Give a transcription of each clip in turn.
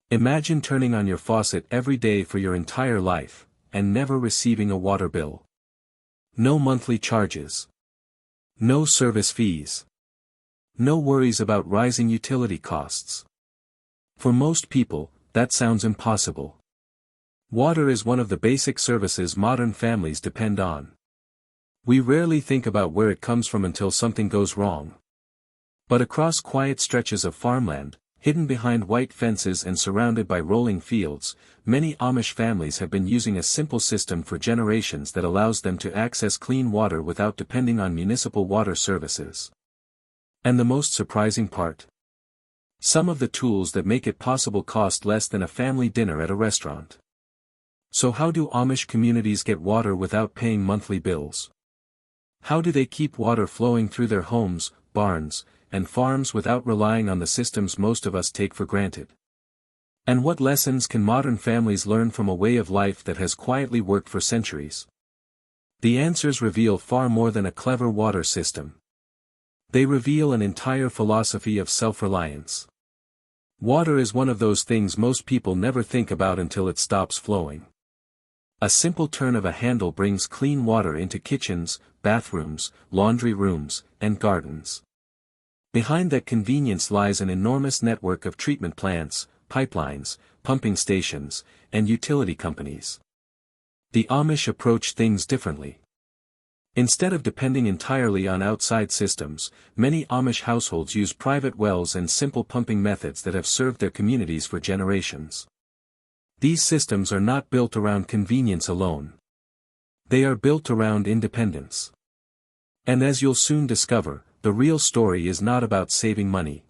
Imagine turning on your faucet every day for your entire life, and never receiving a water bill. No monthly charges. No service fees. No worries about rising utility costs. For most people, that sounds impossible. Water is one of the basic services modern families depend on. We rarely think about where it comes from until something goes wrong. But across quiet stretches of farmland, hidden behind white fences and surrounded by rolling fields, many Amish families have been using a simple system for generations that allows them to access clean water without depending on municipal water services. And the most surprising part? Some of the tools that make it possible cost less than a family dinner at a restaurant. So how do Amish communities get water without paying monthly bills? How do they keep water flowing through their homes, barns, and farms without relying on the systems most of us take for granted? And what lessons can modern families learn from a way of life that has quietly worked for centuries? The answers reveal far more than a clever water system. They reveal an entire philosophy of self-reliance. Water is one of those things most people never think about until it stops flowing. A simple turn of a handle brings clean water into kitchens, bathrooms, laundry rooms, and gardens. Behind that convenience lies an enormous network of treatment plants, pipelines, pumping stations, and utility companies. The Amish approach things differently. Instead of depending entirely on outside systems, many Amish households use private wells and simple pumping methods that have served their communities for generations. These systems are not built around convenience alone. They are built around independence. And as you'll soon discover, the real story is not about saving money.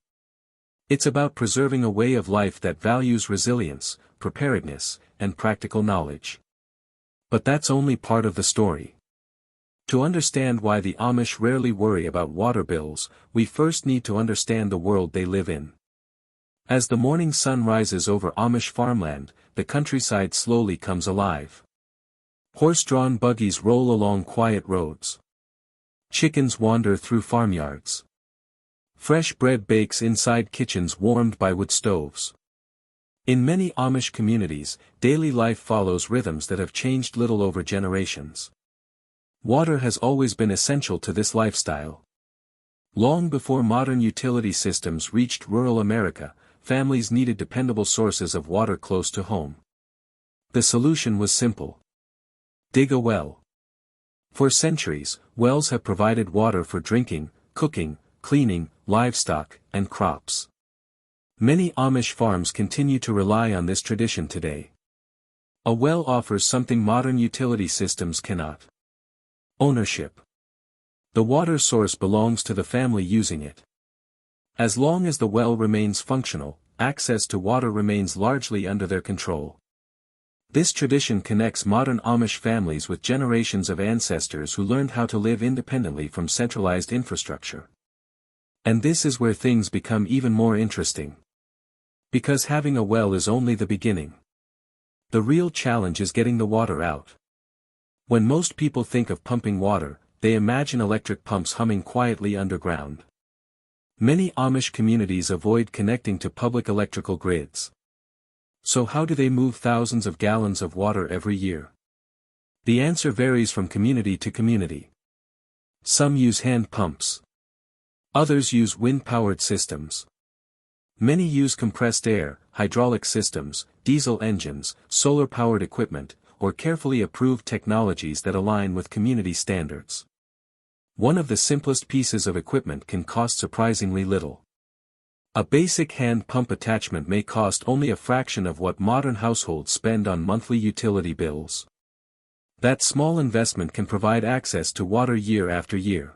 It's about preserving a way of life that values resilience, preparedness, and practical knowledge. But that's only part of the story. To understand why the Amish rarely worry about water bills, we first need to understand the world they live in. As the morning sun rises over Amish farmland, the countryside slowly comes alive. Horse-drawn buggies roll along quiet roads. Chickens wander through farmyards. Fresh bread bakes inside kitchens warmed by wood stoves. In many Amish communities, daily life follows rhythms that have changed little over generations. Water has always been essential to this lifestyle. Long before modern utility systems reached rural America, families needed dependable sources of water close to home. The solution was simple. Dig a well. For centuries, wells have provided water for drinking, cooking, cleaning, livestock, and crops. Many Amish farms continue to rely on this tradition today. A well offers something modern utility systems cannot. Ownership. The water source belongs to the family using it. As long as the well remains functional, access to water remains largely under their control. This tradition connects modern Amish families with generations of ancestors who learned how to live independently from centralized infrastructure. And this is where things become even more interesting. Because having a well is only the beginning. The real challenge is getting the water out. When most people think of pumping water, they imagine electric pumps humming quietly underground. Many Amish communities avoid connecting to public electrical grids. So how do they move thousands of gallons of water every year? The answer varies from community to community. Some use hand pumps. Others use wind-powered systems. Many use compressed air, hydraulic systems, diesel engines, solar-powered equipment, or carefully approved technologies that align with community standards. One of the simplest pieces of equipment can cost surprisingly little. A basic hand pump attachment may cost only a fraction of what modern households spend on monthly utility bills. That small investment can provide access to water year after year.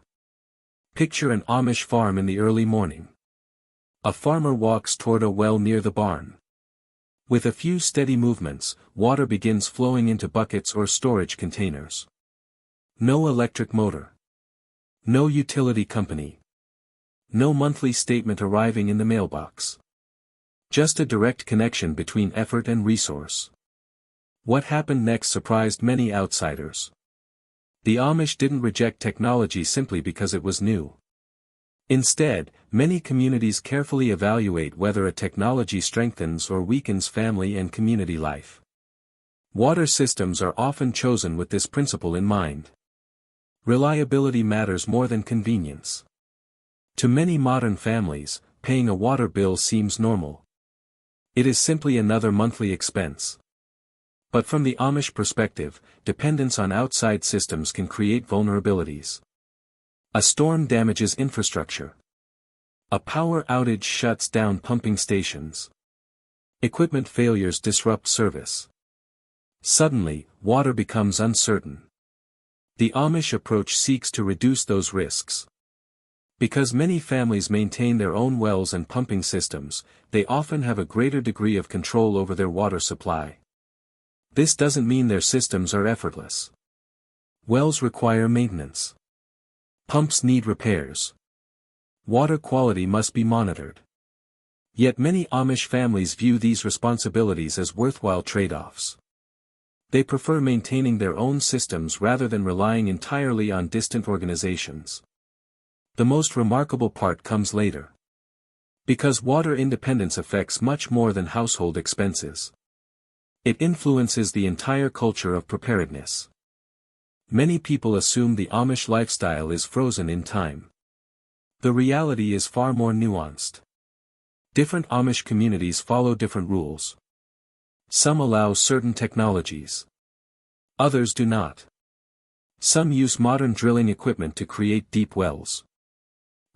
Picture an Amish farm in the early morning. A farmer walks toward a well near the barn. With a few steady movements, water begins flowing into buckets or storage containers. No electric motor. No utility company. No monthly statement arriving in the mailbox. Just a direct connection between effort and resource. What happened next surprised many outsiders. The Amish didn't reject technology simply because it was new. Instead, many communities carefully evaluate whether a technology strengthens or weakens family and community life. Water systems are often chosen with this principle in mind. Reliability matters more than convenience. To many modern families, paying a water bill seems normal. It is simply another monthly expense. But from the Amish perspective, dependence on outside systems can create vulnerabilities. A storm damages infrastructure. A power outage shuts down pumping stations. Equipment failures disrupt service. Suddenly, water becomes uncertain. The Amish approach seeks to reduce those risks. Because many families maintain their own wells and pumping systems, they often have a greater degree of control over their water supply. This doesn't mean their systems are effortless. Wells require maintenance. Pumps need repairs. Water quality must be monitored. Yet many Amish families view these responsibilities as worthwhile trade-offs. They prefer maintaining their own systems rather than relying entirely on distant organizations. The most remarkable part comes later. Because water independence affects much more than household expenses. It influences the entire culture of preparedness. Many people assume the Amish lifestyle is frozen in time. The reality is far more nuanced. Different Amish communities follow different rules. Some allow certain technologies. Others do not. Some use modern drilling equipment to create deep wells.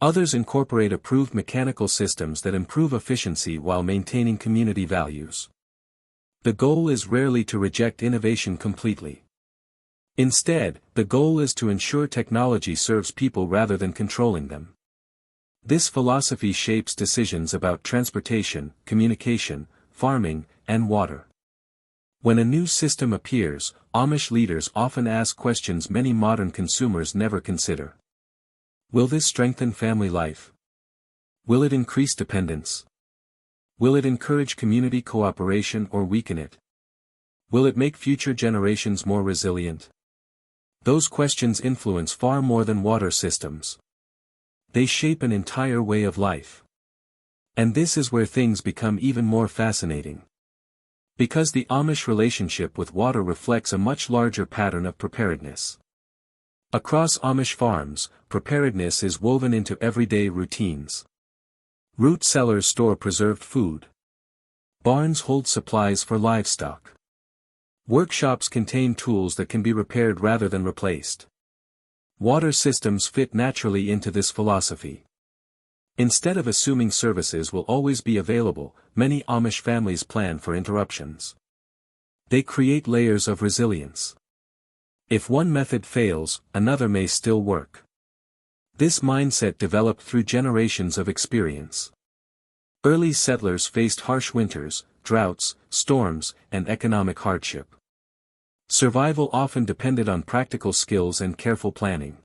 Others incorporate approved mechanical systems that improve efficiency while maintaining community values. The goal is rarely to reject innovation completely. Instead, the goal is to ensure technology serves people rather than controlling them. This philosophy shapes decisions about transportation, communication, farming, and water. When a new system appears, Amish leaders often ask questions many modern consumers never consider. Will this strengthen family life? Will it increase dependence? Will it encourage community cooperation or weaken it? Will it make future generations more resilient? Those questions influence far more than water systems. They shape an entire way of life. And this is where things become even more fascinating. Because the Amish relationship with water reflects a much larger pattern of preparedness. Across Amish farms, preparedness is woven into everyday routines. Root cellars store preserved food. Barns hold supplies for livestock. Workshops contain tools that can be repaired rather than replaced. Water systems fit naturally into this philosophy. Instead of assuming services will always be available, many Amish families plan for interruptions. They create layers of resilience. If one method fails, another may still work. This mindset developed through generations of experience. Early settlers faced harsh winters, droughts, storms, and economic hardship. Survival often depended on practical skills and careful planning.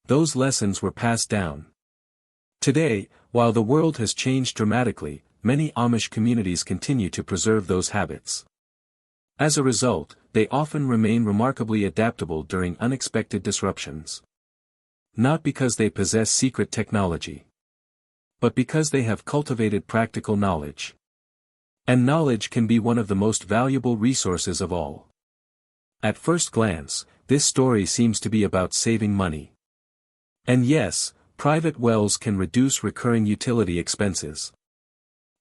Those lessons were passed down. Today, while the world has changed dramatically, many Amish communities continue to preserve those habits. As a result, they often remain remarkably adaptable during unexpected disruptions. Not because they possess secret technology, but because they have cultivated practical knowledge. And knowledge can be one of the most valuable resources of all. At first glance, this story seems to be about saving money. And yes, private wells can reduce recurring utility expenses.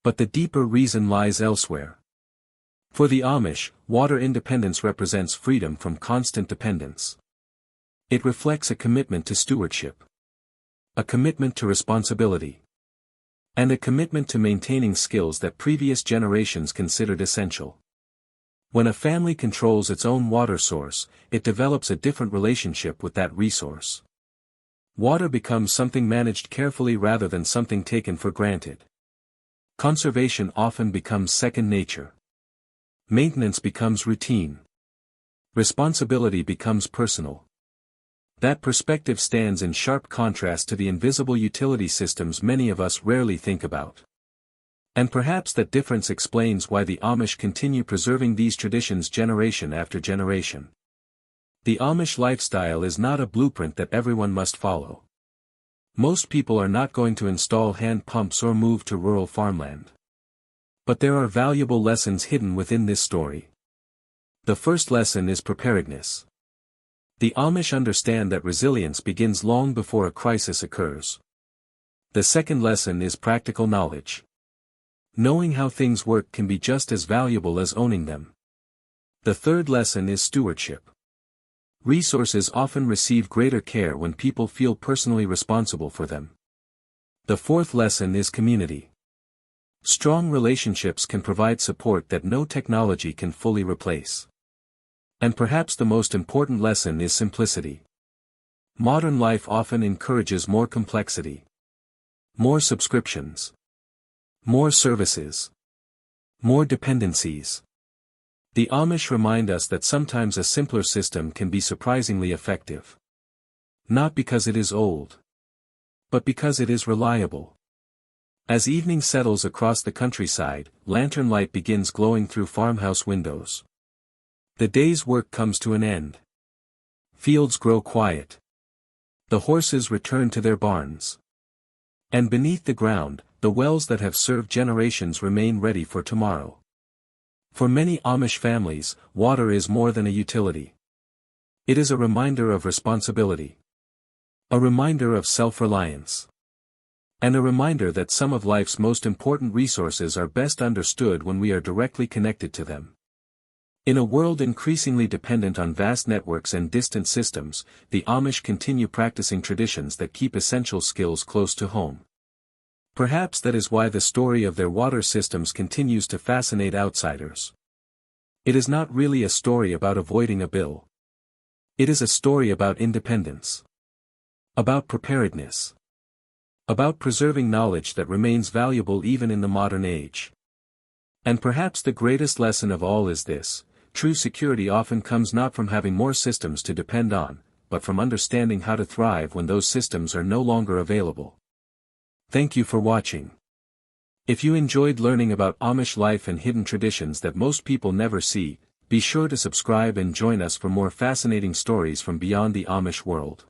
But the deeper reason lies elsewhere. For the Amish, water independence represents freedom from constant dependence. It reflects a commitment to stewardship, a commitment to responsibility, and a commitment to maintaining skills that previous generations considered essential. When a family controls its own water source, it develops a different relationship with that resource. Water becomes something managed carefully rather than something taken for granted. Conservation often becomes second nature. Maintenance becomes routine. Responsibility becomes personal. That perspective stands in sharp contrast to the invisible utility systems many of us rarely think about. And perhaps that difference explains why the Amish continue preserving these traditions generation after generation. The Amish lifestyle is not a blueprint that everyone must follow. Most people are not going to install hand pumps or move to rural farmland. But there are valuable lessons hidden within this story. The first lesson is preparedness. The Amish understand that resilience begins long before a crisis occurs. The second lesson is practical knowledge. Knowing how things work can be just as valuable as owning them. The third lesson is stewardship. Resources often receive greater care when people feel personally responsible for them. The fourth lesson is community. Strong relationships can provide support that no technology can fully replace. And perhaps the most important lesson is simplicity. Modern life often encourages more complexity. More subscriptions. More services. More dependencies. The Amish remind us that sometimes a simpler system can be surprisingly effective. Not because it is old, but because it is reliable. As evening settles across the countryside, lantern light begins glowing through farmhouse windows. The day's work comes to an end. Fields grow quiet. The horses return to their barns. And beneath the ground, the wells that have served generations remain ready for tomorrow. For many Amish families, water is more than a utility. It is a reminder of responsibility. A reminder of self-reliance. And a reminder that some of life's most important resources are best understood when we are directly connected to them. In a world increasingly dependent on vast networks and distant systems, the Amish continue practicing traditions that keep essential skills close to home. Perhaps that is why the story of their water systems continues to fascinate outsiders. It is not really a story about avoiding a bill. It is a story about independence. About preparedness. About preserving knowledge that remains valuable even in the modern age. And perhaps the greatest lesson of all is this: true security often comes not from having more systems to depend on, but from understanding how to thrive when those systems are no longer available. Thank you for watching. If you enjoyed learning about Amish life and hidden traditions that most people never see, be sure to subscribe and join us for more fascinating stories from beyond the Amish world.